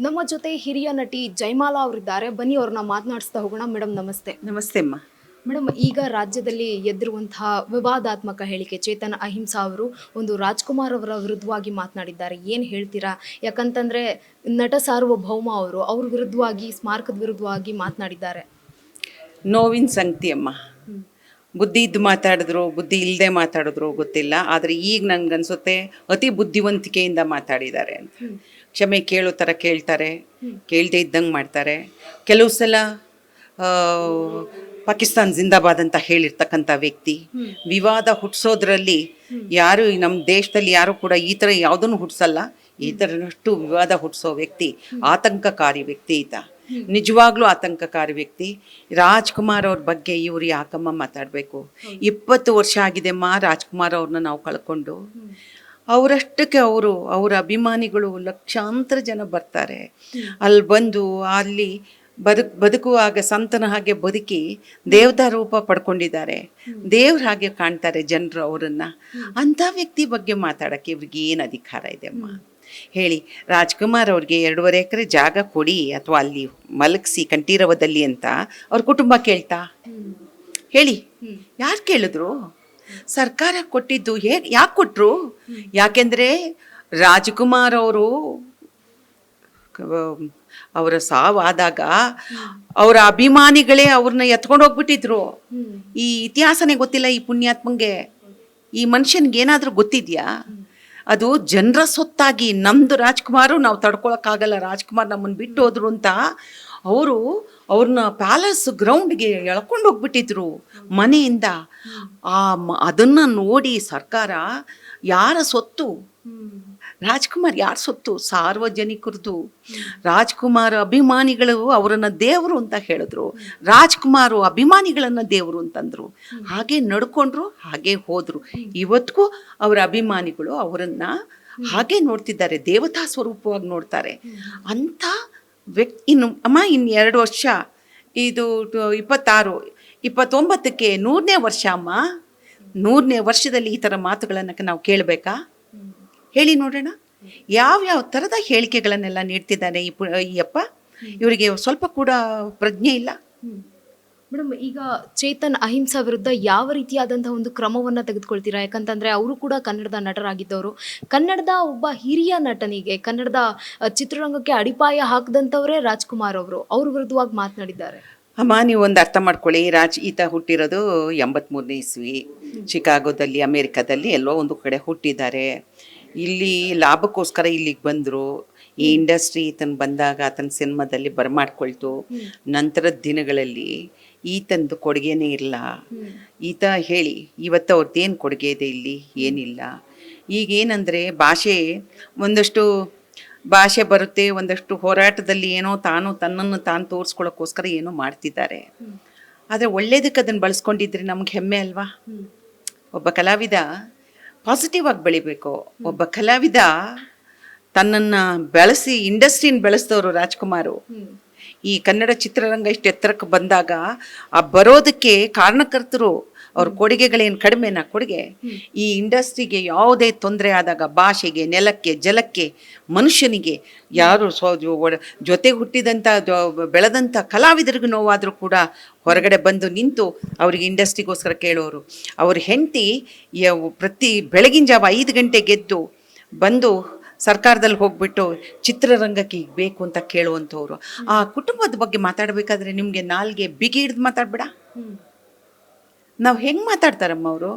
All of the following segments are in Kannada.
ನಮ್ಮ ಜೊತೆ ಹಿರಿಯ ನಟಿ ಜಯಮಾಲಾ ಅವರಿದ್ದಾರೆ. ಬನ್ನಿ ಅವ್ರನ್ನ ಮಾತನಾಡಿಸ್ತಾ ಹೋಗೋಣ. ಮೇಡಮ್ ನಮಸ್ತೆ. ನಮಸ್ತೆ ಅಮ್ಮ. ಮೇಡಮ್, ಈಗ ರಾಜ್ಯದಲ್ಲಿ ಎದ್ದಿರುವಂತಹ ವಿವಾದಾತ್ಮಕ ಹೇಳಿಕೆ ಚೇತನ್ ಅಹಿಂಸಾ ಅವರು ಒಂದು ರಾಜ್ಕುಮಾರ್ ಅವರ ವಿರುದ್ಧವಾಗಿ ಮಾತನಾಡಿದ್ದಾರೆ. ಏನು ಹೇಳ್ತೀರಾ? ಯಾಕಂತಂದ್ರೆ ನಟ ಸಾರ್ವಭೌಮ ಅವರು ಅವ್ರ ವಿರುದ್ಧವಾಗಿ ಸ್ಮಾರಕದ ವಿರುದ್ಧವಾಗಿ ಮಾತನಾಡಿದ್ದಾರೆ. ನೋವಿನ ಸಂಗತಿ ಅಮ್ಮ. ಬುದ್ಧಿ ಇದ್ದು ಮಾತಾಡಿದ್ರು, ಬುದ್ಧಿ ಇಲ್ಲದೆ ಮಾತಾಡಿದ್ರು ಗೊತ್ತಿಲ್ಲ. ಆದರೆ ಈಗ ನನಗನ್ಸುತ್ತೆ ಅತಿ ಬುದ್ಧಿವಂತಿಕೆಯಿಂದ ಮಾತಾಡಿದ್ದಾರೆ ಅಂತ. ಕ್ಷಮೆ ಕೇಳೋ ಥರ ಕೇಳ್ತಾರೆ, ಕೇಳದೆ ಇದ್ದಂಗೆ ಮಾಡ್ತಾರೆ. ಕೆಲವು ಸಲ ಪಾಕಿಸ್ತಾನ್ ಜಿಂದಾಬಾದ್ ಅಂತ ಹೇಳಿರ್ತಕ್ಕಂಥ ವ್ಯಕ್ತಿ ವಿವಾದ ಹುಟ್ಟಿಸೋದ್ರಲ್ಲಿ ಯಾರು ನಮ್ಮ ದೇಶದಲ್ಲಿ ಯಾರು ಕೂಡ ಈ ಥರ ಯಾವುದನ್ನು ಹುಟ್ಟಿಸಲ್ಲ. ಈ ಥರನಷ್ಟು ವಿವಾದ ಹುಟ್ಟಿಸೋ ವ್ಯಕ್ತಿ ಆತಂಕಕಾರಿ ವ್ಯಕ್ತಿ ಈತ. ನಿಜವಾಗ್ಲೂ ಆತಂಕಕಾರಿ ವ್ಯಕ್ತಿ. ರಾಜ್ಕುಮಾರ್ ಅವ್ರ ಬಗ್ಗೆ ಇವ್ರು ಯಾಕಮ್ಮ ಮಾತಾಡಬೇಕು? 20 ವರ್ಷ ಆಗಿದೆಮ್ಮ ರಾಜ್ಕುಮಾರ್ ಅವ್ರನ್ನ ನಾವು ಕಳ್ಕೊಂಡು. ಅವರಷ್ಟಕ್ಕೆ ಅವರ ಅಭಿಮಾನಿಗಳು ಲಕ್ಷಾಂತರ ಜನ ಬರ್ತಾರೆ. ಅಲ್ಲಿ ಬಂದು ಅಲ್ಲಿ ಬದುಕುವಾಗ ಸಂತನ ಹಾಗೆ ಬದುಕಿ ದೇವತಾ ರೂಪ ಪಡ್ಕೊಂಡಿದ್ದಾರೆ. ದೇವ್ರ ಹಾಗೆ ಕಾಣ್ತಾರೆ ಜನರು ಅವರನ್ನ. ಅಂಥ ವ್ಯಕ್ತಿ ಬಗ್ಗೆ ಮಾತಾಡೋಕ್ಕೆ ಇವ್ರಿಗೆ ಏನು ಅಧಿಕಾರ ಇದೆ ಅಮ್ಮ ಹೇಳಿ? ರಾಜ್ಕುಮಾರ್ ಅವ್ರಿಗೆ 2.5 ಎಕರೆ ಜಾಗ ಕೊಡಿ ಅಥವಾ ಅಲ್ಲಿ ಮಲಗಿಸಿ ಕಂಠೀರವದಲ್ಲಿ ಅಂತ ಅವ್ರ ಕುಟುಂಬ ಕೇಳ್ತಾ? ಹೇಳಿ, ಯಾರು ಕೇಳಿದ್ರು? ಸರ್ಕಾರ ಕೊಟ್ಟಿದ್ದು ಯಾಕೆ ಕೊಟ್ಟರು? ಯಾಕೆಂದರೆ ರಾಜ್ಕುಮಾರ್ ಅವರ ಸಾವಾದಾಗ ಅವರ ಅಭಿಮಾನಿಗಳೇ ಅವ್ರನ್ನ ಎತ್ಕೊಂಡು ಹೋಗ್ಬಿಟ್ಟಿದ್ರು. ಈ ಇತಿಹಾಸನೇ ಗೊತ್ತಿಲ್ಲ ಈ ಪುಣ್ಯಾತ್ಮಂಗೆ. ಈ ಮನುಷ್ಯನ್ಗೆ ಏನಾದರೂ ಗೊತ್ತಿದೆಯಾ? ಅದು ಜನರ ಸೊತ್ತಾಗಿ ನಮ್ದು ರಾಜ್ಕುಮಾರು ನಾವು ತಡ್ಕೊಳಕ್ಕಾಗಲ್ಲ, ರಾಜ್ಕುಮಾರ್ ನಮ್ಮನ್ನು ಬಿಟ್ಟು ಹೋದ್ರು ಅಂತ ಅವ್ರನ್ನ ಪ್ಯಾಲೇಸ್ ಗ್ರೌಂಡ್ಗೆ ಎಳ್ಕೊಂಡು ಹೋಗ್ಬಿಟ್ಟಿದ್ರು ಮನೆಯಿಂದ. ಅದನ್ನು ನೋಡಿ ಸರ್ಕಾರ ಯಾರ ಸೊತ್ತು? ರಾಜ್ಕುಮಾರ್ ಯಾರ ಸೊತ್ತು? ಸಾರ್ವಜನಿಕರದು. ರಾಜ್ಕುಮಾರ್ ಅಭಿಮಾನಿಗಳು ಅವರನ್ನು ದೇವರು ಅಂತ ಹೇಳಿದ್ರು, ರಾಜ್ಕುಮಾರ್ ಅಭಿಮಾನಿಗಳನ್ನು ದೇವರು ಅಂತಂದ್ರು. ಹಾಗೆ ನಡ್ಕೊಂಡ್ರು, ಹಾಗೆ ಹೋದ್ರು. ಇವತ್ತಿಗೂ ಅವರ ಅಭಿಮಾನಿಗಳು ಅವರನ್ನು ಹಾಗೆ ನೋಡ್ತಿದ್ದಾರೆ, ದೇವತಾ ಸ್ವರೂಪವಾಗಿ ನೋಡ್ತಾರೆ. ಅಂಥ ವ್ಯಕ್ತಿ ಇನ್ನು 2 ವರ್ಷ, ಇದು 26, 29ಕ್ಕೆ 100ನೇ ವರ್ಷ ಅಮ್ಮ. 100ನೇ ವರ್ಷದಲ್ಲಿ ಈ ಥರ ಮಾತುಗಳನ್ನು ನಾವು ಕೇಳಬೇಕಾ? ಹೇಳಿ ನೋಡೋಣ. ಯಾವ ಥರದ ಹೇಳಿಕೆಗಳನ್ನೆಲ್ಲ ನೀಡ್ತಿದ್ದಾನೆ ಈ ಅಪ್ಪ. ಇವರಿಗೆ ಸ್ವಲ್ಪ ಕೂಡ ಪ್ರಜ್ಞೆ ಇಲ್ಲ. ಮೇಡಮ್, ಈಗ ಚೇತನ್ ಅಹಿಂಸಾ ವಿರುದ್ಧ ಯಾವ ರೀತಿಯಾದಂತಹ ಒಂದು ಕ್ರಮವನ್ನು ತೆಗೆದುಕೊಳ್ತೀರಾ? ಯಾಕಂತಂದ್ರೆ ಅವರು ಕೂಡ ಕನ್ನಡದ ನಟರಾಗಿದ್ದವರು. ಕನ್ನಡದ ಒಬ್ಬ ಹಿರಿಯ ನಟನಿಗೆ, ಕನ್ನಡದ ಚಿತ್ರರಂಗಕ್ಕೆ ಅಡಿಪಾಯ ಹಾಕದಂಥವರೇ ರಾಜ್ಕುಮಾರ್ ಅವರು. ಅವ್ರ ವಿರುದ್ಧವಾಗಿ ಮಾತನಾಡಿದ್ದಾರೆ. ಅಮ್ಮ, ನೀವು ಒಂದು ಅರ್ಥ ಮಾಡ್ಕೊಳ್ಳಿ. ಈತ ಹುಟ್ಟಿರೋದು 83ನೇ ಇಸ್ವಿ. ಚಿಕಾಗೋದಲ್ಲಿ, ಅಮೇರಿಕಾದಲ್ಲಿ ಎಲ್ಲೋ ಒಂದು ಕಡೆ ಹುಟ್ಟಿದ್ದಾರೆ. ಇಲ್ಲಿ ಲಾಭಕ್ಕೋಸ್ಕರ ಇಲ್ಲಿಗೆ ಬಂದರು. ಈ ಇಂಡಸ್ಟ್ರಿ ಈತನ ಬಂದಾಗ ಆತನ ಸಿನಿಮಾದಲ್ಲಿ ಬರಮಾಡ್ಕೊಳ್ತು. ನಂತರದ ದಿನಗಳಲ್ಲಿ ಈತಂದು ಕೊಡುಗೆನೇ ಇಲ್ಲ. ಈತ ಹೇಳಿ ಇವತ್ತು ಅವ್ರದ್ದೇನು ಕೊಡುಗೆ ಇದೆ ಇಲ್ಲಿ? ಏನಿಲ್ಲ. ಈಗೇನಂದರೆ ಒಂದಷ್ಟು ಭಾಷೆ ಬರುತ್ತೆ, ಒಂದಷ್ಟು ಹೋರಾಟದಲ್ಲಿ ಏನೋ ತನ್ನನ್ನು ತಾನು ತೋರಿಸ್ಕೊಳ್ಳೋಕ್ಕೋಸ್ಕರ ಏನೋ ಮಾಡ್ತಿದ್ದಾರೆ. ಆದರೆ ಒಳ್ಳೇದಕ್ಕೆ ಅದನ್ನು ಬಳಸ್ಕೊಂಡಿದ್ರೆ ನಮ್ಗೆ ಹೆಮ್ಮೆ ಅಲ್ವಾ? ಒಬ್ಬ ಕಲಾವಿದ ಪಾಸಿಟಿವ್ ಆಗಿ ಬೆಳಿಬೇಕು. ಒಬ್ಬ ಕಲಾವಿದ ತನ್ನನ್ನು ಬೆಳೆಸಿ ಇಂಡಸ್ಟ್ರಿನ ಬೆಳೆಸಿದವರು ರಾಜ್ಕುಮಾರು. ಈ ಕನ್ನಡ ಚಿತ್ರರಂಗ ಇಷ್ಟು ಎತ್ತರಕ್ಕೆ ಬಂದಾಗ ಬರೋದಕ್ಕೆ ಕಾರಣಕರ್ತರು. ಅವ್ರ ಕೊಡುಗೆಗಳೇನು ಕಡಿಮೆನಾ? ಕೊಡುಗೆ. ಈ ಇಂಡಸ್ಟ್ರಿಗೆ ಯಾವುದೇ ತೊಂದರೆ ಆದಾಗ ಭಾಷೆಗೆ, ನೆಲಕ್ಕೆ, ಜಲಕ್ಕೆ, ಮನುಷ್ಯನಿಗೆ, ಯಾರು ಜೊತೆಗೆ ಹುಟ್ಟಿದಂಥ ಬೆಳೆದಂಥ ಕಲಾವಿದರಿಗೂ ನೋವಾದರೂ ಕೂಡ ಹೊರಗಡೆ ಬಂದು ನಿಂತು ಅವರಿಗೆ ಇಂಡಸ್ಟ್ರಿಗೋಸ್ಕರ ಕೇಳೋರು. ಅವ್ರ ಹೆಂಡತಿ ಪ್ರತಿ ಬೆಳಗಿನ ಜಾವ 5 ಗಂಟೆಗೆ ಎದ್ದು ಬಂದು ಸರ್ಕಾರದಲ್ಲಿ ಹೋಗ್ಬಿಟ್ಟು ಚಿತ್ರರಂಗಕ್ಕೆ ಈಗ ಬೇಕು ಅಂತ ಕೇಳುವಂಥವ್ರು. ಆ ಕುಟುಂಬದ ಬಗ್ಗೆ ಮಾತಾಡಬೇಕಾದ್ರೆ ನಿಮಗೆ ನಾಲ್ಗೆ ಬಿಗಿ ಹಿಡ್ದು ಮಾತಾಡ್ಬೇಡ. ನಾವು ಹೆಂಗೆ ಮಾತಾಡ್ತಾರಮ್ಮ ಅವರು?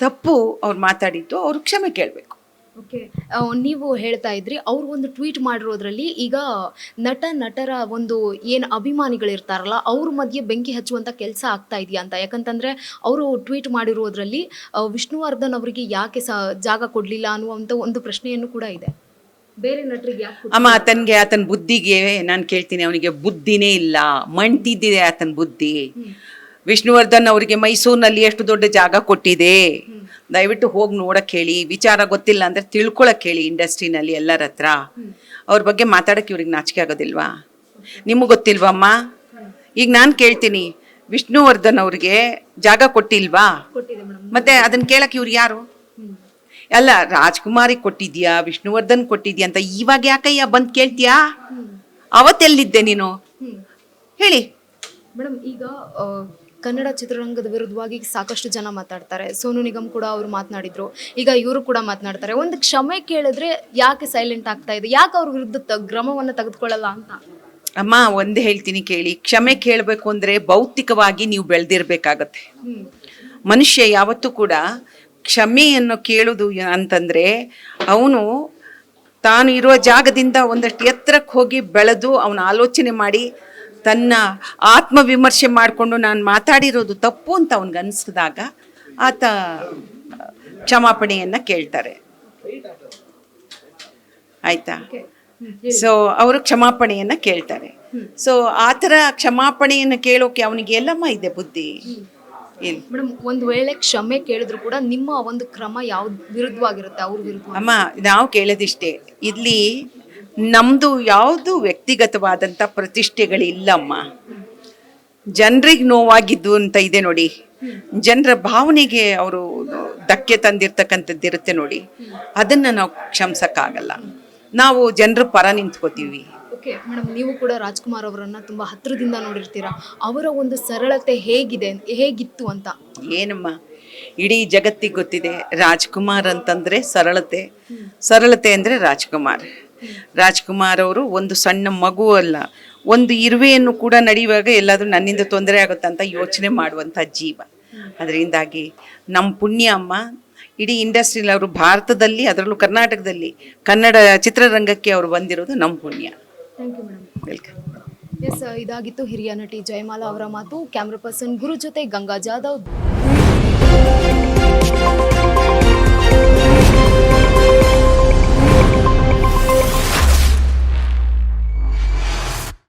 ತಪ್ಪು ಅವ್ರು ಮಾತಾಡಿದ್ದು, ಅವ್ರು ಕ್ಷಮೆ ಕೇಳಬೇಕು. ಓಕೆ, ನೀವು ಹೇಳ್ತಾ ಇದ್ರಿ ಅವ್ರು ಒಂದು ಟ್ವೀಟ್ ಮಾಡಿರೋದ್ರಲ್ಲಿ ಈಗ ನಟರ ಒಂದು ಏನು ಅಭಿಮಾನಿಗಳಿರ್ತಾರಲ್ಲ ಅವ್ರ ಮಧ್ಯೆ ಬೆಂಕಿ ಹಚ್ಚುವಂಥ ಕೆಲಸ ಆಗ್ತಾ ಇದೆಯಾ ಅಂತ. ಯಾಕಂತಂದರೆ ಅವರು ಟ್ವೀಟ್ ಮಾಡಿರೋದ್ರಲ್ಲಿ ವಿಷ್ಣುವರ್ಧನ್ ಅವರಿಗೆ ಯಾಕೆ ಜಾಗ ಕೊಡಲಿಲ್ಲ ಅನ್ನುವಂಥ ಒಂದು ಪ್ರಶ್ನೆಯನ್ನು ಕೂಡ ಇದೆ. ಬೇರೆ ನಟರಿಗೆ ಯಾಕೆ? ಅಮ್ಮ, ಆತನ ಬುದ್ಧಿಗೆ ನಾನು ಕೇಳ್ತೀನಿ, ಅವನಿಗೆ ಬುದ್ಧಿನೇ ಇಲ್ಲ, ಮಣ್ತಿದ್ದಿದೆ ಆತನ ಬುದ್ಧಿ. ವಿಷ್ಣುವರ್ಧನ್ ಅವರಿಗೆ ಮೈಸೂರಿನಲ್ಲಿ ಎಷ್ಟು ದೊಡ್ಡ ಜಾಗ ಕೊಟ್ಟಿದೆ, ದಯವಿಟ್ಟು ಹೋಗಿ ನೋಡಕ್ಕೆ ಹೇಳಿ. ವಿಚಾರ ಗೊತ್ತಿಲ್ಲ ಅಂದರೆ ತಿಳ್ಕೊಳಕ್ಕೆ ಹೇಳಿ ಇಂಡಸ್ಟ್ರಿನಲ್ಲಿ ಎಲ್ಲರ ಹತ್ರ. ಅವ್ರ ಬಗ್ಗೆ ಮಾತಾಡೋಕ್ಕೆ ಇವ್ರಿಗೆ ನಾಚಿಕೆ ಆಗೋದಿಲ್ವಾ? ನಿಮಗೆ ಗೊತ್ತಿಲ್ವಮ್ಮ? ಈಗ ನಾನು ಕೇಳ್ತೀನಿ, ವಿಷ್ಣುವರ್ಧನ್ ಅವ್ರಿಗೆ ಜಾಗ ಕೊಟ್ಟಿಲ್ವಾ? ಮತ್ತೆ ಅದನ್ನು ಕೇಳಕ್ಕೆ ಇವ್ರು ಯಾರು? ಅಲ್ಲ ರಾಜ್ಕುಮಾರಿಗೆ ಕೊಟ್ಟಿದ್ಯಾ ವಿಷ್ಣುವರ್ಧನ್ ಕೊಟ್ಟಿದ್ಯಾ ಅಂತ ಇವಾಗ ಯಾಕಯ್ಯ ಬಂದು ಕೇಳ್ತೀಯಾ? ಅವತ್ತೆಲ್ಲಿದ್ದೆ ನೀನು ಹೇಳಿ. ಮೇಡಮ್ ಈಗ ಕನ್ನಡ ಚಿತ್ರರಂಗದ ವಿರುದ್ಧವಾಗಿ ಸಾಕಷ್ಟು ಜನ ಮಾತಾಡ್ತಾರೆ. ಸೋನು ನಿಗಮ್ ಕೂಡ ಅವರು ಮಾತನಾಡಿದ್ರು, ಈಗ ಇವರು ಕೂಡ ಮಾತನಾಡ್ತಾರೆ. ಒಂದು ಕ್ಷಮೆ ಕೇಳಿದ್ರೆ ಯಾಕೆ ಸೈಲೆಂಟ್ ಆಗ್ತಾ ಇದೆ, ಯಾಕೆ ಅವ್ರ ವಿರುದ್ಧ ಕ್ರಮವನ್ನು ತೆಗೆದುಕೊಳ್ಳಲ್ಲ ಅಂತ. ಅಮ್ಮ ಒಂದೇ ಹೇಳ್ತೀನಿ ಕೇಳಿ, ಕ್ಷಮೆ ಕೇಳಬೇಕು ಅಂದರೆ ಭೌತಿಕವಾಗಿ ನೀವು ಬೆಳೆದಿರ್ಬೇಕಾಗತ್ತೆ. ಮನುಷ್ಯ ಯಾವತ್ತೂ ಕೂಡ ಕ್ಷಮೆಯನ್ನು ಕೇಳುವುದು ಅಂತಂದರೆ ಅವನು ತಾನು ಇರುವ ಜಾಗದಿಂದ ಒಂದಷ್ಟು ಎತ್ತರಕ್ಕೆ ಹೋಗಿ ಬೆಳೆದು ಅವನ ಆಲೋಚನೆ ಮಾಡಿ ತನ್ನ ಆತ್ಮವಿಮರ್ಶೆ ಮಾಡಿಕೊಂಡು ನಾನು ಮಾತಾಡಿರೋದು ತಪ್ಪು ಅಂತ ಅವನಿಗೆ ಅನಿಸಿದಾಗ ಆತ ಕ್ಷಮಾಪಣೆಯನ್ನು ಕೇಳ್ತಾರೆ. ಆಯಿತಾ? ಸೊ ಅವರು ಕ್ಷಮಾಪಣೆಯನ್ನು ಕೇಳ್ತಾರೆ. ಸೊ ಆ ಥರ ಕ್ಷಮಾಪಣೆಯನ್ನು ಕೇಳೋಕೆ ಅವನಿಗೆ ಎಲ್ಲಮ್ಮ ಇದೆ ಬುದ್ಧಿ ಇಲ್ಲ. ಮೇಡಮ್ ಒಂದು ವೇಳೆ ಕ್ಷಮೆ ಕೇಳಿದ್ರು ಕೂಡ ನಿಮ್ಮ ಒಂದು ಕ್ರಮ ಯಾವ್ದು ವಿರುದ್ಧವಾಗಿರುತ್ತೆ ಅವ್ರ ವಿರುದ್ಧ? ಅಮ್ಮ ನಾವು ಕೇಳೋದಿಷ್ಟೇ, ಇಲ್ಲಿ ನಮ್ಮದು ಯಾವುದು ವ್ಯಕ್ತಿಗತವಾದಂಥ ಪ್ರತಿಷ್ಠೆಗಳಿಲ್ಲಮ್ಮ. ಜನರಿಗೆ ನೋವಾಗಿದ್ದು ಅಂತ ಇದೆ ನೋಡಿ, ಜನರ ಭಾವನೆಗೆ ಅವರು ಧಕ್ಕೆ ತಂದಿರ್ತಕ್ಕಂಥದ್ದು ಇರುತ್ತೆ ನೋಡಿ, ಅದನ್ನು ನಾವು ಕ್ಷಮಿಸೋಕ್ಕಾಗಲ್ಲ. ನಾವು ಜನರ ಪರ ನಿಂತ್ಕೋತೀವಿ. ಓಕೆ ಮೇಡಮ್, ನೀವು ಕೂಡ ರಾಜ್ಕುಮಾರ್ ಅವರನ್ನ ತುಂಬಾ ಹತ್ತಿರದಿಂದ ನೋಡಿರ್ತೀರಾ. ಅವರ ಒಂದು ಸರಳತೆ ಹೇಗಿತ್ತು ಅಂತ? ಏನಮ್ಮ, ಇಡೀ ಜಗತ್ತಿಗೆ ಗೊತ್ತಿದೆ ರಾಜ್ಕುಮಾರ್ ಅಂತಂದರೆ ಸರಳತೆ ಅಂದರೆ ರಾಜ್ಕುಮಾರ್ ಅವರು ಒಂದು ಸಣ್ಣ ಮಗು ಅಲ್ಲ, ಒಂದು ಇರುವೆಯನ್ನು ಕೂಡ ನಡೆಯುವಾಗ ಎಲ್ಲಾದರೂ ನನ್ನಿಂದ ತೊಂದರೆ ಆಗುತ್ತೆ ಅಂತ ಯೋಚನೆ ಮಾಡುವಂಥ ಜೀವ. ಅದರಿಂದಾಗಿ ನಮ್ಮ ಪುಣ್ಯ ಅಮ್ಮ, ಇಡೀ ಇಂಡಸ್ಟ್ರಿಯಲ್ಲಿ ಅವರು ಭಾರತದಲ್ಲಿ ಅದರಲ್ಲೂ ಕರ್ನಾಟಕದಲ್ಲಿ ಕನ್ನಡ ಚಿತ್ರರಂಗಕ್ಕೆ ಅವರು ಬಂದಿರೋದು ನಮ್ಮ ಪುಣ್ಯ. Thank you madam. Welcome. Yes, ಇದಾಗಿತ್ತು ಹಿರಿಯ ನಟಿ ಜಯಮಾಲಾ ಅವರ ಮಾತು. ಕ್ಯಾಮ್ರಾ ಪರ್ಸನ್ ಗುರು ಜೊತೆ ಗಂಗಾ ಜಾಧವ್.